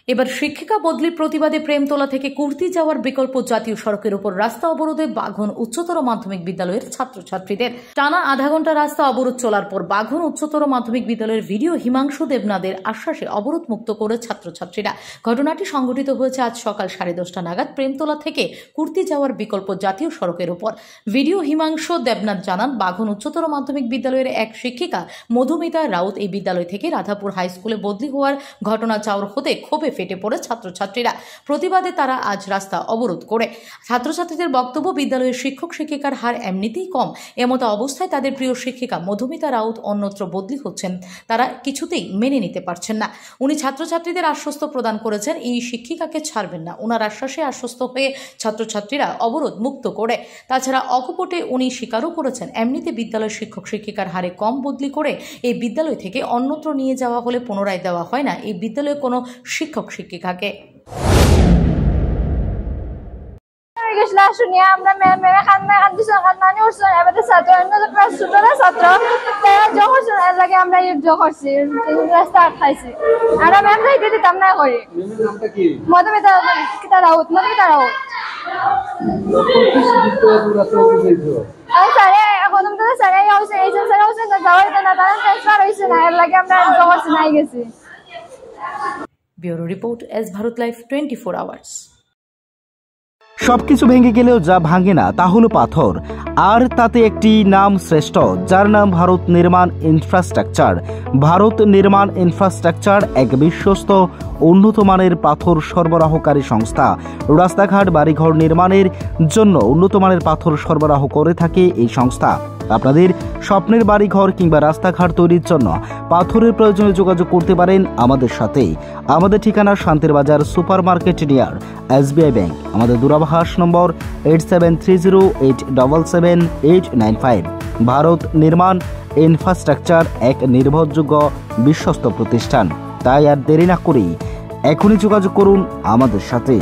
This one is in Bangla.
এবার শিক্ষিকা বদলির প্রতিবাদে প্রেমতলা থেকে কুর্তি যাওয়ার বিকল্প জাতীয় সড়কের উপর রাস্তা অবরোধে বাঘন উচ্চতর মাধ্যমিক বিদ্যালয়ের ছাত্রছাত্রীদের। টানা আধা ঘন্টা রাস্তা অবরোধ চলার পর বাঘন উচ্চতর মাধ্যমিক বিদ্যালয়ের ভিডিও হিমাংশু দেবনাথের আশ্বাসে অবরোধ মুক্ত করে ছাত্রছাত্রীরা। ঘটনাটি সংঘটিত হয়েছে আজ সকাল 10:30 নাগাদ প্রেমতলা থেকে কুর্তি যাওয়ার বিকল্প জাতীয় সড়কের উপর। ভিডিও হিমাংশু দেবনাথ জানান, বাঘন উচ্চতর মাধ্যমিক বিদ্যালয়ের এক শিক্ষিকা মধুমিতা রাউত এই বিদ্যালয় থেকে রাধাপুর হাই স্কুলে বদলি হওয়ার ঘটনা চাউর হতে ক্ষোভে ফেটে পড়ে ছাত্রছাত্রীরা। প্রতিবাদে তারা আজ রাস্তা অবরোধ করে। ছাত্রছাত্রীদের বক্তব্য, বিদ্যালয়ের শিক্ষক শিক্ষিকার হার এমনিতেই কম, এমতো অবস্থায় তাদের প্রিয় শিক্ষিকা মধুমিতা রাউত অন্যত্র বদলি হচ্ছেন, তারা কিছুতেই মেনে নিতে পারছেন না। উনি ছাত্রছাত্রীদের আশ্বস্ত প্রদান করেছেন এই শিক্ষিকাকে ছাড়বেন না। ওনার আশ্বাসে আশ্বস্ত হয়ে ছাত্রছাত্রীরা অবরোধ মুক্ত করে। তাছাড়া অকপটে উনি স্বীকারও করেছেন, এমনিতে বিদ্যালয়ের শিক্ষক শিক্ষিকার হারে কম, বদলি করে এই বিদ্যালয় থেকে অন্যত্র নিয়ে যাওয়া হলে পুনরায় দেওয়া হয় না এই বিদ্যালয়ে কোনো শিক্ষক শিক্ষিকাকে। আমরা ম্যামেরা কান্না কান্দিছেন, কান্নানি করছেন। এবার ছাত্র ক্লাস ছোটরা ছাত্র তারা যোগ করছেন, এর লাগে আমরা যোগ করছি, রাস্তা আটকাইছি। আমরা ম্যাম যাইতে দিতাম না করি। মধুমিতা রাউত, মধুমিতা রাউত। স্যারে এখন স্যারে যাওয়াই না, তারা ট্রান্সফার হয়েছে না, এর লাগে আমরা যোগ করছি, নাই গেছি। Bureau report, S Bharat live 24 hours. সবকিছু ভেঙে গেলেও যা ভাঙে না তা হলো পাথর, আর তাতে একটি নাম শ্রেষ্ঠ, যার নাম ভারত নির্মাণ ইনফ্রাস্ট্রাকচার। ভারত নির্মাণ ইনফ্রাস্ট্রাকচার এক বিশ্বস্ত উন্নত মানের পাথর সরবরাহকারী সংস্থা। রাস্তাঘাট, বাড়িঘর নির্মাণের জন্য উন্নত মানের পাথর সরবরাহ করে থাকে এই সংস্থা। আপনাদের স্বপ্নের বাড়িঘর কিংবা রাস্তাঘাট তৈরির জন্য পাথরের প্রয়োজনে যোগাযোগ করতে পারেন আমাদের সাথে। আমাদের ঠিকানা শান্তির বাজার super market near SBI bank. আমাদের দূরভাষ নম্বর 8730877895। ভারত নির্মাণ ইনফ্রাস্ট্রাকচার এক নির্ভরযোগ্য বিশ্বস্ত প্রতিষ্ঠান। তাই আর দেরি না করেই এখনই যোগাযোগ করুন আমাদের সাথে।